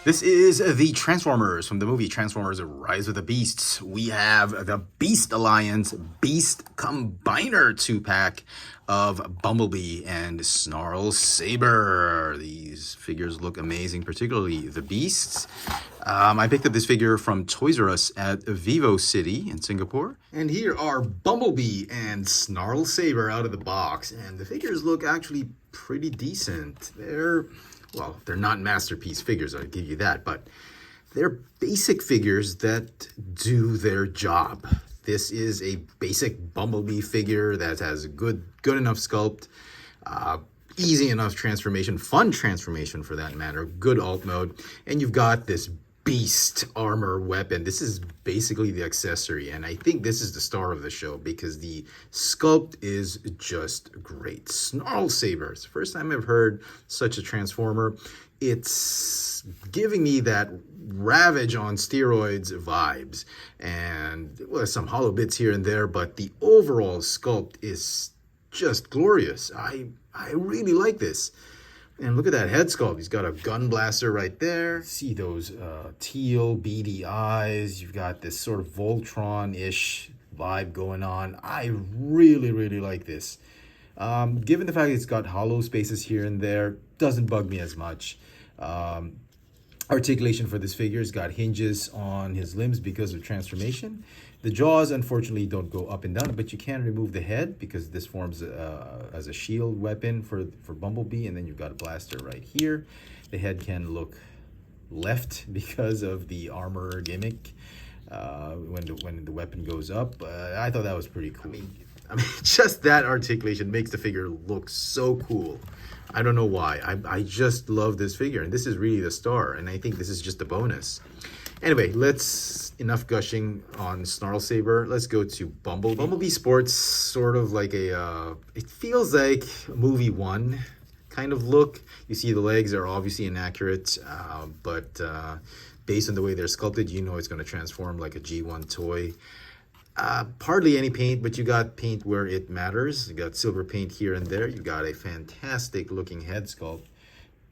This is the Transformers from the movie Transformers Rise of the Beasts. We have the Beast Alliance Beast Combiner 2-pack of Bumblebee and Snarlsaber. These figures look amazing, particularly the Beasts. I picked up this figure from Toys R Us at Vivo City in Singapore. And here are Bumblebee and Snarlsaber out of the box. And the figures look actually pretty decent. Well, they're not masterpiece figures, I'll give you that, but they're basic figures that do their job. This is a basic Bumblebee figure that has a good enough sculpt, easy enough transformation, fun transformation for that matter, good alt mode, and you've got this beast armor weapon. This is basically the accessory, and I think this is the star of the show because the sculpt is just great. Snarlsaber, it's the first time I've heard such a transformer. It's giving me that Ravage on steroids vibes, and well, some hollow bits here and there, but the overall sculpt is just glorious. I really like this. And look at that head sculpt. He's got a gun blaster right there. See those teal, beady eyes. You've got this sort of Voltron-ish vibe going on. I really like this. Given the fact it's got hollow spaces here and there, doesn't bug me as much. Articulation for this figure has got hinges on his limbs because of transformation. The jaws, unfortunately, don't go up and down, but you can remove the head because this forms as a shield weapon for Bumblebee, and then you've got a blaster right here. The head can look left because of the armor gimmick when the weapon goes up. I thought that was pretty cool. I mean, just that articulation makes the figure look so cool. I don't know why. I just love this figure, and this is really the star, and I think this is just a bonus. Anyway, enough gushing on Snarlsaber. Let's go to Bumblebee. Bumblebee sports sort of like it feels like movie one kind of look. You see the legs are obviously inaccurate, but based on the way they're sculpted, you know it's going to transform like a G1 toy. Hardly any paint, but you got paint where it matters. You got silver paint here and there. You got a fantastic looking head sculpt.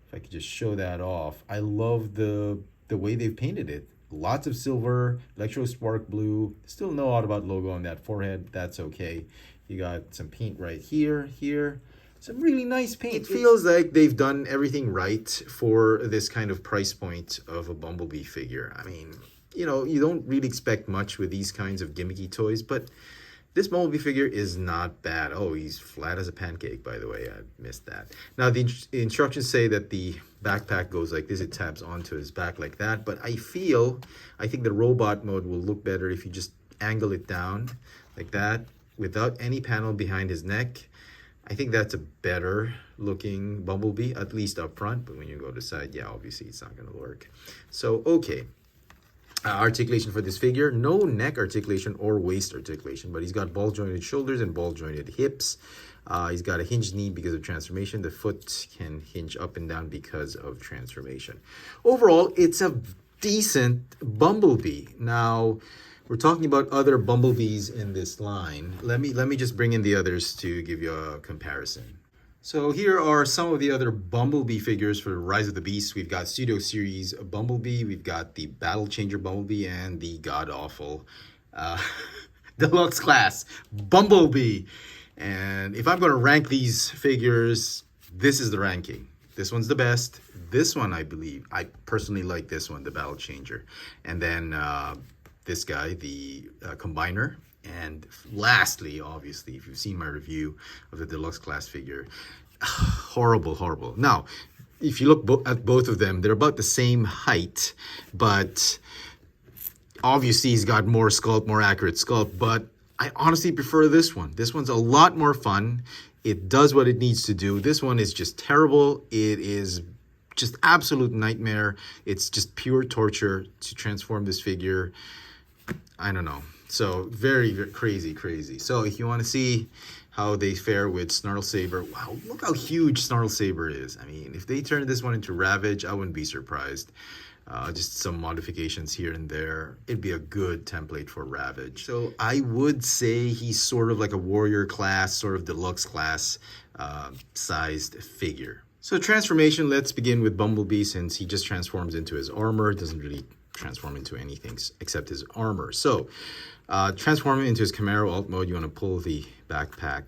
If I could just show that off. I love the way they've painted it. Lots of silver, electro spark blue. Still no Autobot logo on that forehead. That's okay. You got some paint right here. Some really nice paint. It feels like they've done everything right for this kind of price point of a Bumblebee figure. I mean, you know, you don't really expect much with these kinds of gimmicky toys, but this Bumblebee figure is not bad. Oh, he's flat as a pancake, by the way. I missed that. Now, the instructions say that the backpack goes like this. It tabs onto his back like that. But I think the robot mode will look better if you just angle it down like that without any panel behind his neck. I think that's a better looking Bumblebee, at least up front. But when you go to the side, yeah, obviously it's not going to work. So, okay. Articulation for this figure, no neck articulation or waist articulation, but he's got ball jointed shoulders and ball jointed hips. He's got a hinged knee because of transformation. The foot can hinge up and down because of transformation. Overall, it's a decent Bumblebee. Now, we're talking about other Bumblebees in this line. Let me just bring in the others to give you a comparison. So here are some of the other Bumblebee figures for Rise of the Beasts. We've got Studio Series Bumblebee, we've got the Battle Changer Bumblebee, and the god-awful Deluxe Class Bumblebee. And if I'm going to rank these figures, this is the ranking. This one's the best. This one, I personally like this one, the Battle Changer. And then this guy, the Combiner. And lastly, obviously, if you've seen my review of the Deluxe Class figure, horrible. Now, if you look at both of them, they're about the same height, but obviously he's got more sculpt, more accurate sculpt, but I honestly prefer this one. This one's a lot more fun. It does what it needs to do. This one is just terrible. It is just absolute nightmare. It's just pure torture to transform this figure. I don't know. So very crazy. So if you want to see how they fare with Snarlsaber, wow, look how huge Snarlsaber is. I mean, if they turn this one into Ravage, I wouldn't be surprised. Just some modifications here and there. It'd be a good template for Ravage. So I would say he's sort of like a warrior class, sort of deluxe class sized figure. So transformation, let's begin with Bumblebee since he just transforms into his armor. Doesn't really transform into anything except his armor. So transforming into his Camaro alt mode, you want to pull the backpack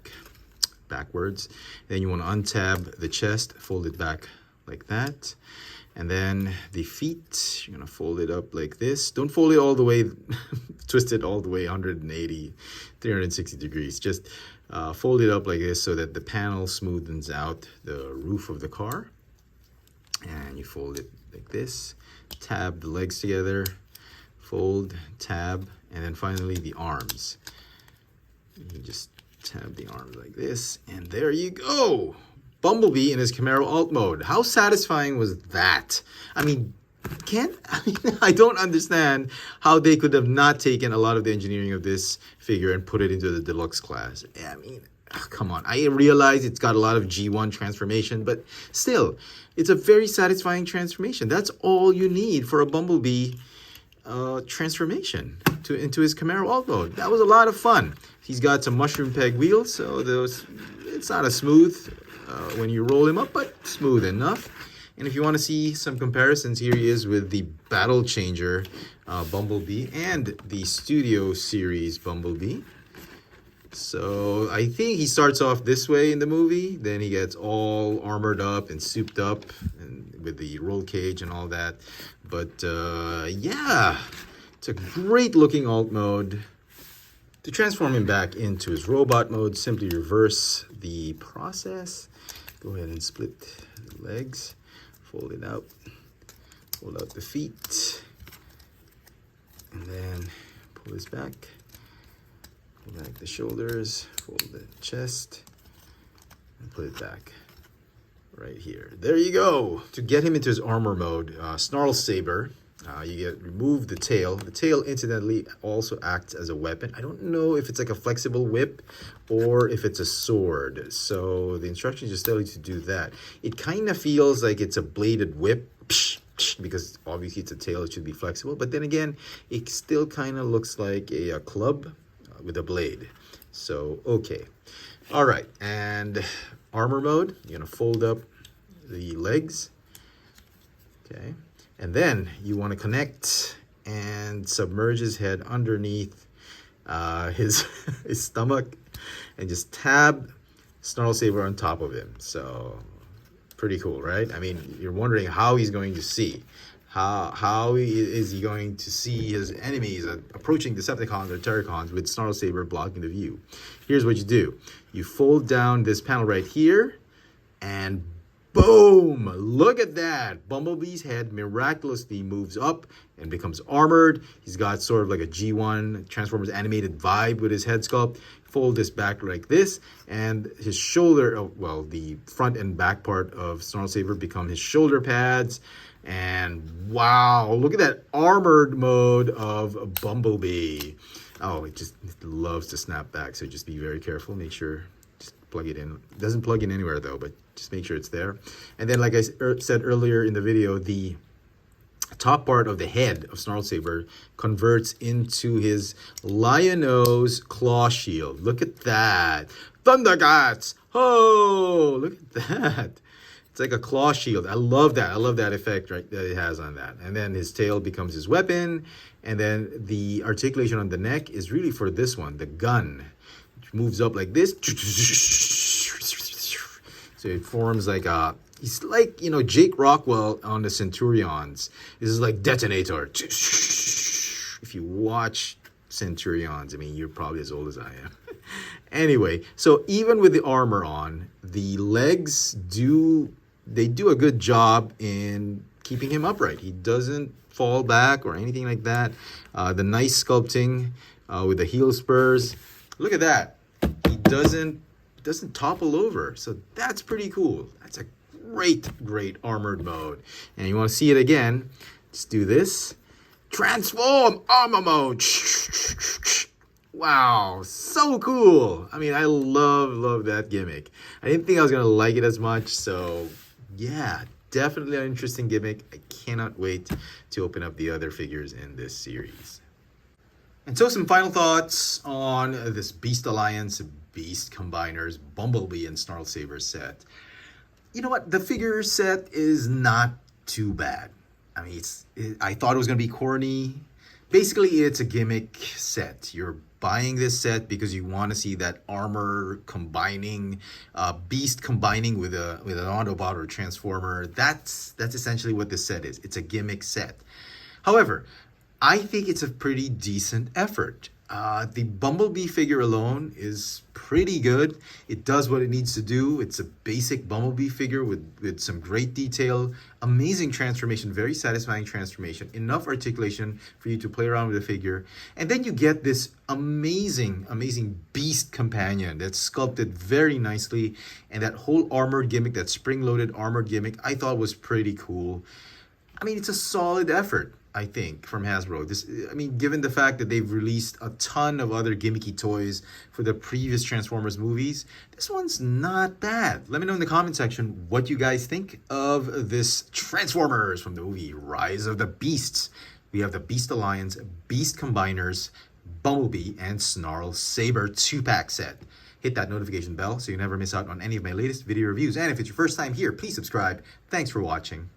backwards. Then you want to untab the chest, fold it back like that. And then the feet, you're going to fold it up like this. Don't fold it all the way, twist it all the way 180, 360 degrees. Just fold it up like this so that the panel smoothens out the roof of the car. And you fold it like this. Tab the legs together, fold, tab, and then finally the arms. You just tab the arms like this, and there you go. Bumblebee in his Camaro alt mode. How satisfying was that? I mean, I don't understand how they could have not taken a lot of the engineering of this figure and put it into the deluxe class. I mean, come on. I realize it's got a lot of G1 transformation, but still, it's a very satisfying transformation. That's all you need for a Bumblebee transformation into his Camaro alt mode. That was a lot of fun. He's got some mushroom peg wheels, so it's not as smooth when you roll him up, but smooth enough. And if you want to see some comparisons, here he is with the Battle Changer Bumblebee and the Studio Series Bumblebee. So I think he starts off this way in the movie, then he gets all armored up and souped up and with the roll cage and all that. But yeah, it's a great looking alt mode. To transform him back into his robot mode, simply reverse the process. Go ahead and split the legs, fold it out, fold out the feet, and then pull this back. Pull back the shoulders, fold the chest, and put it back right here. There you go. To get him into his armor mode, Snarlsaber, remove the tail. The tail, incidentally, also acts as a weapon. I don't know if it's like a flexible whip or if it's a sword. So the instructions just tell you to do that. It kind of feels like it's a bladed whip, because obviously it's a tail, it should be flexible. But then again, it still kind of looks like a club with a blade. So, okay. All right, and armor mode, you're gonna fold up the legs, okay? And then you wanna connect and submerge his head underneath his stomach and just tab Snarlsaber on top of him. So, pretty cool, right? I mean, you're wondering how he's going to see. How is he going to see his enemies approaching Decepticons or Terracons with Snarlsaber blocking the view? Here's what you do. You fold down this panel right here, and boom! Look at that! Bumblebee's head miraculously moves up and becomes armored. He's got sort of like a G1 Transformers animated vibe with his head sculpt. Fold this back like this, and his shoulder, well, the front and back part of Snarlsaber become his shoulder pads. And wow, look at that armored mode of Bumblebee. Oh, it just loves to snap back, so just be very careful. Make sure, just plug it in. It doesn't plug in anywhere though, but just make sure it's there. And then, like I said earlier in the video, the top part of the head of Snarlsaber converts into his Lion-O's claw shield. Look at that. Thundercats! Oh, look at that. It's like a claw shield. I love that. I love that effect that it has on that. And then his tail becomes his weapon. And then the articulation on the neck is really for this one, the gun. Which moves up like this. So it forms like a... He's like, Jake Rockwell on the Centurions. This is like Detonator. If you watch Centurions, I mean, you're probably as old as I am. Anyway, so even with the armor on, the legs do a good job in keeping him upright. He doesn't fall back or anything like that. The nice sculpting with the heel spurs. Look at that. He doesn't topple over. So that's pretty cool. That's a great armored mode. And you want to see it again, just do this. Transform armor mode. Wow, so cool. I mean, I love that gimmick. I didn't think I was going to like it as much, so yeah, definitely an interesting gimmick. I cannot wait to open up the other figures in this series. And so some final thoughts on this Beast Alliance Beast Combiners Bumblebee and Snarlsaber set. You know what? The figure set is not too bad. I mean, I thought it was going to be corny. Basically, it's a gimmick set. You're buying this set because you want to see that armor combining, beast combining with an Autobot or a Transformer. That's essentially what this set is. It's a gimmick set. However, I think it's a pretty decent effort. The Bumblebee figure alone is pretty good. It does what it needs to do. It's a basic Bumblebee figure with some great detail, amazing transformation, very satisfying transformation, enough articulation for you to play around with the figure. And then you get this amazing, amazing beast companion that's sculpted very nicely. And that whole armored gimmick, that spring-loaded armored gimmick, I thought was pretty cool. I mean, it's a solid effort, I think, from Hasbro. Given the fact that they've released a ton of other gimmicky toys for the previous Transformers movies, this one's not bad. Let me know in the comment section what you guys think of this Transformers from the movie Rise of the Beasts. We have the Beast Alliance, Beast Combiners, Bumblebee, and Snarlsaber 2-pack set. Hit that notification bell so you never miss out on any of my latest video reviews. And if it's your first time here, please subscribe. Thanks for watching.